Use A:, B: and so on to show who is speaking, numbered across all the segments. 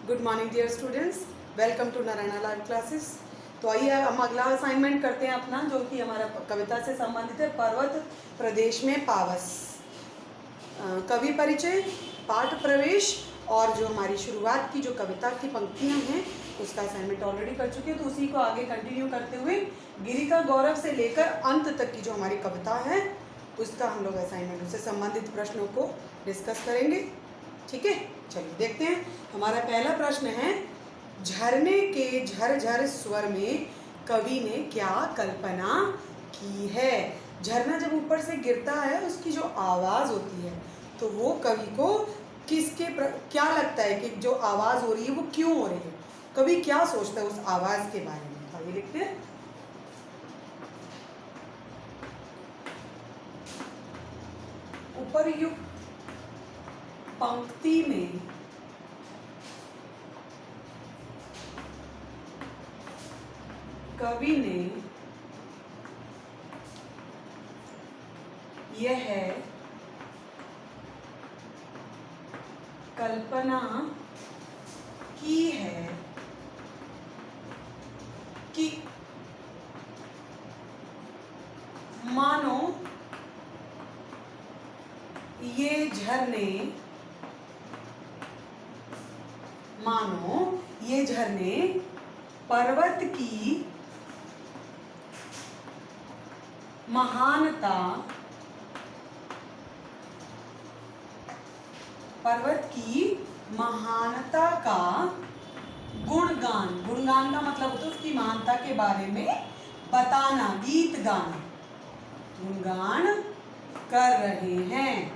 A: Good morning dear students, welcome to Narayana live classes. तो आइए हम अगला असाइनमेंट करते हैं अपना, जो कि हमारा कविता से संबंधित है। पर्वत प्रदेश में पावस, कवि परिचय, पाठ प्रवेश और जो हमारी शुरुआत की जो कविता की पंक्तियां हैं उसका असाइनमेंट ऑलरेडी कर चुके हैं, तो उसी को आगे कंटिन्यू करते हुए गिरी का गौरव से लेकर अंत तक की जो हमारी कविता है उसका हम लोग असाइनमेंट, उससे संबंधित प्रश्नों को डिस्कस करेंगे। ठीक है, चलिए देखते हैं। हमारा पहला प्रश्न है, झरने के झरझर स्वर में कवि ने क्या कल्पना की है। झरना जब ऊपर से गिरता है उसकी जो आवाज़ होती है तो वो कवि को क्या लगता है कि जो आवाज़ हो रही है वो क्यों हो रही है, कवि क्या सोचता है उस आवाज़ के बारे में। आइए लिखते हैं। उपर्युक्त पंक्ति में कवि ने यह कल्पना की है कि मानो ये झरने पर्वत की महानता का गुणगान का मतलब होता है उसकी महानता के बारे में बताना, गीत गाना, गुणगान कर रहे हैं।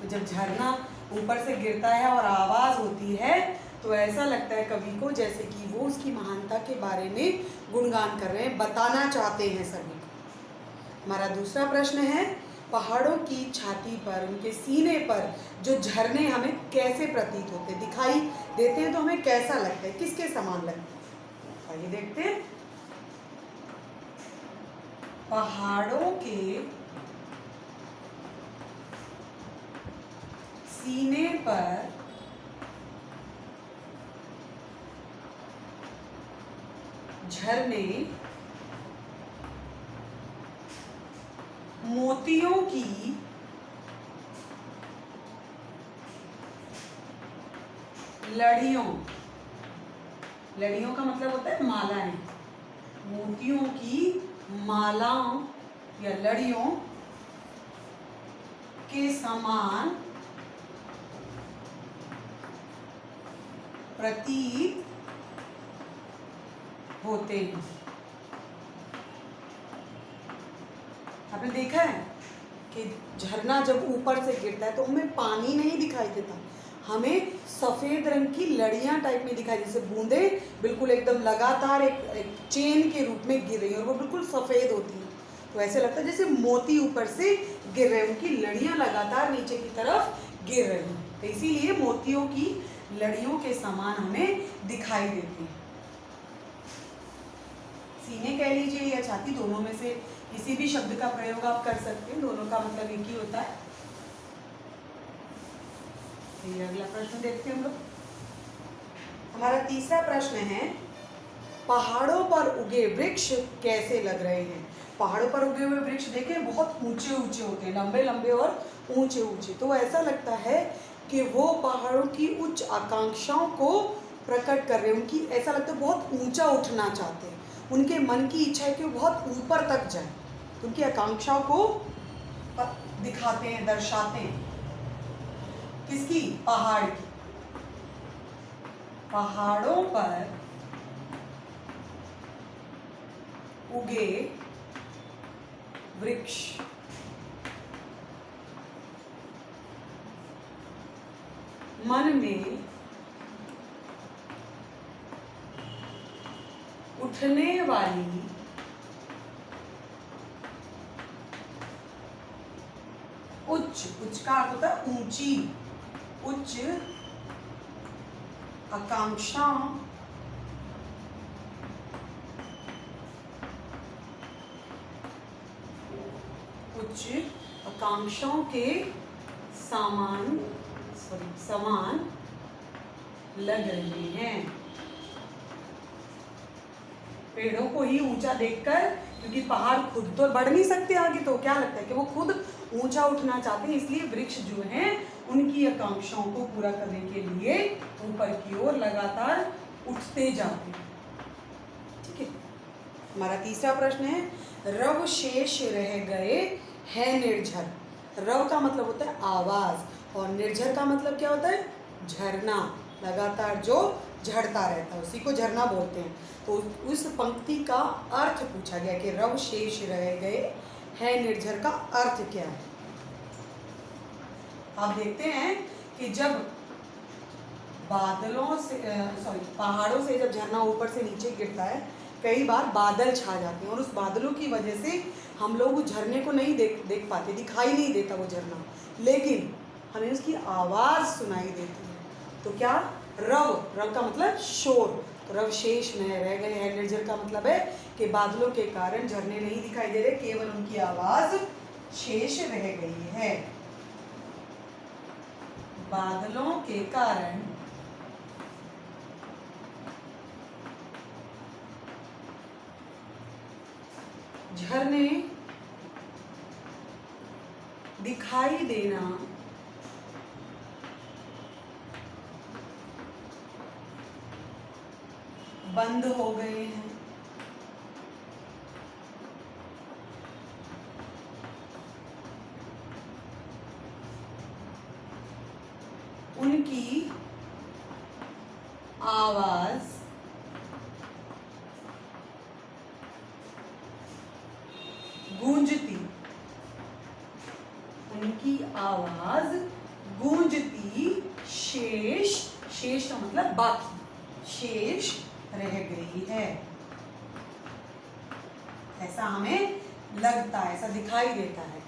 A: तो जब झरना ऊपर से गिरता है और आवाज़ होती है तो ऐसा लगता है कवि को जैसे कि वो उसकी महानता के बारे में गुणगान कर रहे हैं, बताना चाहते हैं सभी को। हमारा दूसरा प्रश्न है, पहाड़ों की छाती पर, उनके सीने पर जो झरने हमें कैसे प्रतीत होते, दिखाई देते हैं तो हमें कैसा लगता है, किसके समान लगता है। आइए देखते हैं। पहाड़ों के सीने पर झरने मोतियों की लड़ियों का मतलब होता है मालाएं, मोतियों की मालाओं या लड़ियों के समान प्रतीत होते हैं। आपने देखा है कि झरना जब ऊपर से गिरता है तो हमें पानी नहीं दिखाई देता, हमें सफ़ेद रंग की लड़ियां टाइप में दिखाई, जैसे बूंदे बिल्कुल एकदम लगातार एक चेन के रूप में गिर रही है और वो बिल्कुल सफ़ेद होती है। तो ऐसे लगता है जैसे मोती ऊपर से गिर रहे हैं, उनकी लड़ियां लगातार नीचे की तरफ गिर रही हैं, तो इसीलिए मोतियों की लड़ियों के समान हमें दिखाई देती है। सीने कह लीजिए या छाती, दोनों में से किसी भी शब्द का प्रयोग आप कर सकते हैं, दोनों का मतलब एक ही होता है। ये अगला प्रश्न देखते हैं हम लोग। हमारा तीसरा प्रश्न है, पहाड़ों पर उगे वृक्ष कैसे लग रहे हैं। पहाड़ों पर उगे हुए वृक्ष देखें बहुत ऊंचे ऊंचे होते हैं, लंबे लंबे और ऊंचे ऊंचे, तो ऐसा लगता है कि वो पहाड़ों की उच्च आकांक्षाओं को प्रकट कर रहे हैं, उनकी ऐसा लगता है बहुत ऊंचा उठना चाहते हैं, उनके मन की इच्छा है कि वो बहुत ऊपर तक जाए, तो उनकी आकांक्षाओं को दिखाते हैं, दर्शाते हैं। किसकी? पहाड़ की। पहाड़ों पर उगे वृक्ष मन में उठने वाली उच्च का अर्थ होता है ऊंची, उच्च आकांक्षाओं के समान लग रहे हैं। पेड़ों को ही ऊंचा देखकर, क्योंकि पहाड़ खुद तो बढ़ नहीं सकते आगे, तो क्या लगता है कि वो खुद ऊंचा उठना चाहते हैं, इसलिए वृक्ष जो हैं उनकी आकांक्षाओं को पूरा करने के लिए ऊपर की ओर लगातार उठते जाते हैं। ठीक है, हमारा तीसरा प्रश्न है, रव शेष रह गए है निर्झर। रव का मतलब होता है आवाज और निर्झर का मतलब क्या होता है? झरना, लगातार जो झड़ता रहता है उसी को झरना बोलते हैं। तो उस पंक्ति का अर्थ पूछा गया कि रव शेष रह गए है निर्झर का अर्थ क्या है। आप देखते हैं कि जब बादलों से पहाड़ों से जब झरना ऊपर से नीचे गिरता है, कई बार बादल छा जाते हैं और उस बादलों की वजह से हम लोग उस झरने को नहीं देख पाते, दिखाई नहीं देता वो झरना, लेकिन हमें उसकी आवाज़ सुनाई देती है। तो क्या? रव का मतलब शोर, तो रव शेष में रह गए हैं निर्झर का मतलब है कि बादलों के कारण झरने नहीं दिखाई दे रहे, केवल उनकी आवाज शेष रह गई है। बादलों के कारण झरने दिखाई देना बंद हो गए हैं। उनकी आवाज गूंजती, उनकी आवाज गूंजती शेष, शेष का मतलब बाकी, शेष रह गई है, ऐसा हमें लगता है, ऐसा दिखाई देता है,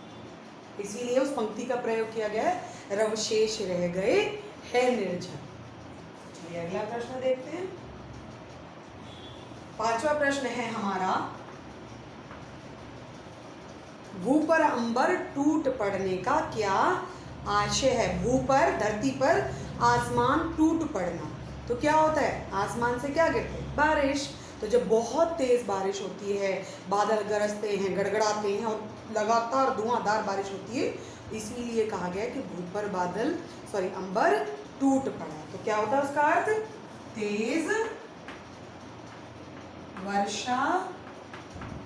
A: इसीलिए उस पंक्ति का प्रयोग किया गया है, रव शेष रह गए है निर्झर। चलिए अगला प्रश्न देखते हैं। पांचवा प्रश्न है हमारा, भू पर अंबर टूट पड़ने का क्या आशय है? भू पर, धरती पर आसमान टूट पड़ना, तो क्या होता है? आसमान से क्या गिरते हैं? बारिश। तो जब बहुत तेज बारिश होती है, बादल गरजते हैं, गड़गड़ाते हैं और लगातार धुआंधार बारिश होती है, इसीलिए कहा गया कि भू पर अंबर टूट पड़ा। तो क्या होता है उसका अर्थ? तेज वर्षा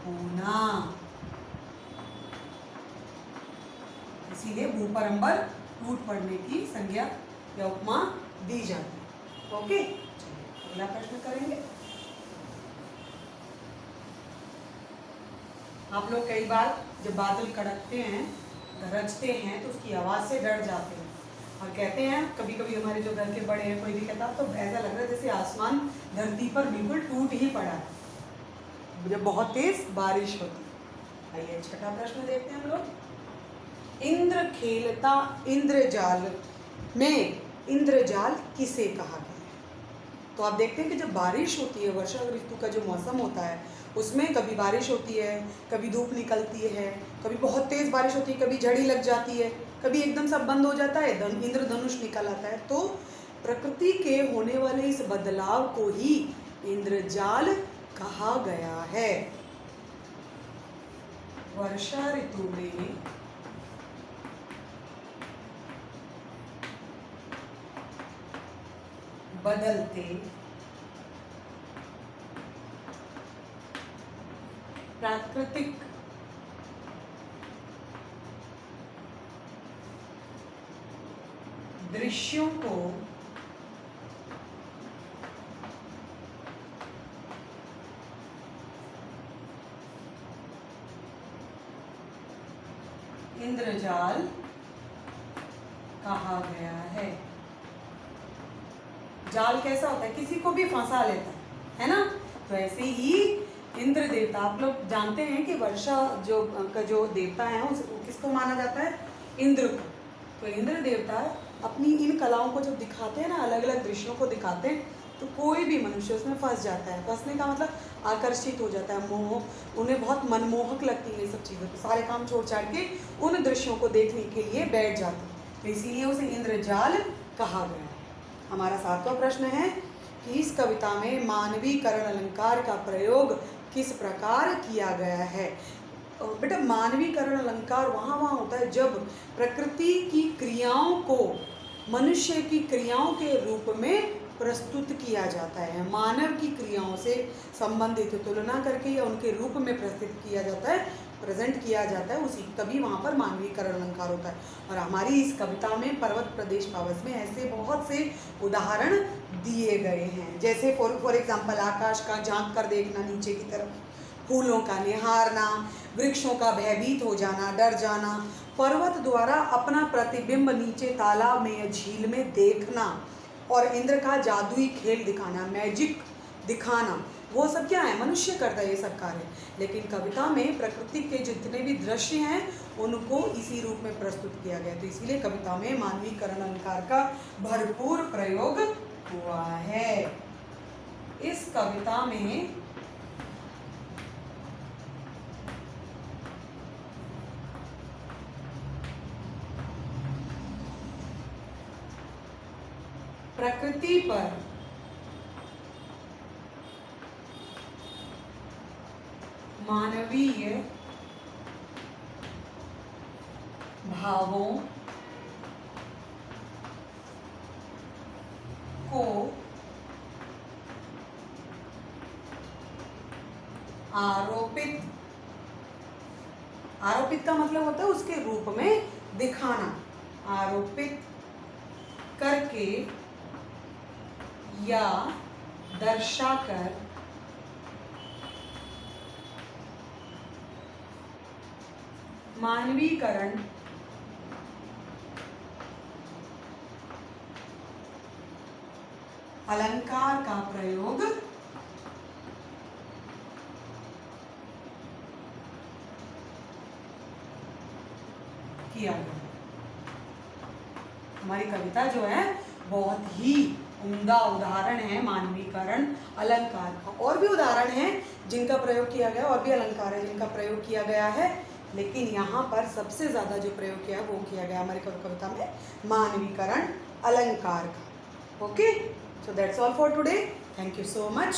A: होना, इसीलिए भू पर अंबर टूट पड़ने की संज्ञा या उपमा दी जाती है। ओके, अगला प्रश्न करेंगे। आप लोग कई बार जब बादल कड़कते हैं, गरजते हैं, तो उसकी आवाज़ से डर जाते हैं और कहते हैं, कभी कभी हमारे जो घर के बड़े हैं, कोई भी कहता तो ऐसा लग रहा है जैसे आसमान धरती पर बिल्कुल टूट ही पड़ा है जब बहुत तेज बारिश होती है। आइए छठा प्रश्न देखते हैं हम लोग। इंद्र खेलता इंद्रजाल में इंद्रजाल किसे कहा गया है? तो आप देखते हैं कि जब बारिश होती है, वर्षा ऋतु का जो मौसम होता है, उसमें कभी बारिश होती है, कभी धूप निकलती है, कभी बहुत तेज़ बारिश होती है, कभी झड़ी लग जाती है, कभी एकदम सब बंद हो जाता है, इंद्रधनुष निकल आता है। तो प्रकृति के होने वाले इस बदलाव को ही इंद्रजाल कहा गया है। वर्षा ऋतु में बदलते प्राकृतिक दृश्यों को इंद्रजाल कहा गया है। जाल कैसा होता है? किसी को भी फंसा लेता है ना? तो ऐसे ही इंद्र देवता, आप लोग जानते हैं कि वर्षा जो देवता है उसको किसको माना जाता है? इंद्र को। तो इंद्र देवता अपनी इन कलाओं को जब दिखाते हैं ना, अलग अलग दृश्यों को दिखाते हैं, तो कोई भी मनुष्य उसमें फंस जाता है। फंसने का मतलब आकर्षित हो जाता है, मोह, उन्हें बहुत मनमोहक लगती है ये सब चीज़ें, तो सारे काम छोड़ छाड़ के उन दृश्यों को देखने के लिए बैठ जाते हैं। तो इसीलिए उसे इंद्रजाल कहा गया है। हमारा 7वां प्रश्न है कि इस कविता में मानवीकरण अलंकार का प्रयोग किस प्रकार किया गया है। बेटा मानवीकरण अलंकार वहाँ होता है जब प्रकृति की क्रियाओं को मनुष्य की क्रियाओं के रूप में प्रस्तुत किया जाता है, मानव की क्रियाओं से संबंधित तुलना करके या उनके रूप में प्रस्तुत किया जाता है, प्रेजेंट किया जाता है, उसी तभी वहाँ पर मानवीकरण अलंकार होता है। और हमारी इस कविता में पर्वत प्रदेश पावस में ऐसे बहुत से उदाहरण दिए गए हैं, जैसे फॉर एग्जाम्पल आकाश का झांक कर देखना नीचे की तरफ, फूलों का निहारना, वृक्षों का भयभीत हो जाना, डर जाना, पर्वत द्वारा अपना प्रतिबिंब नीचे तालाब में या झील में देखना, और इंद्र का जादुई खेल दिखाना, मैजिक दिखाना, वो सब क्या है, मनुष्य करता है ये सब कार्य। लेकिन कविता में प्रकृति के जितने भी दृश्य हैं उनको इसी रूप में प्रस्तुत किया गया, तो इसीलिए कविता में मानवीकरण अलंकार का भरपूर प्रयोग हुआ है। इस कविता में प्रकृति पर मानवीय भावों को आरोपित का मतलब होता है उसके रूप में दिखाना, आरोपित करके या दर्शाकर मानवीकरण अलंकार का प्रयोग किया गया। हमारी कविता जो है बहुत ही उम्दा उदाहरण है मानवीकरण अलंकार का। और भी उदाहरण हैं जिनका प्रयोग किया गया, और भी अलंकार है जिनका प्रयोग किया गया है, लेकिन यहाँ पर सबसे ज़्यादा जो प्रयोग किया वो किया गया हमारी कविता में मानवीकरण अलंकार का। Okay, so that's all for today. Thank you so much.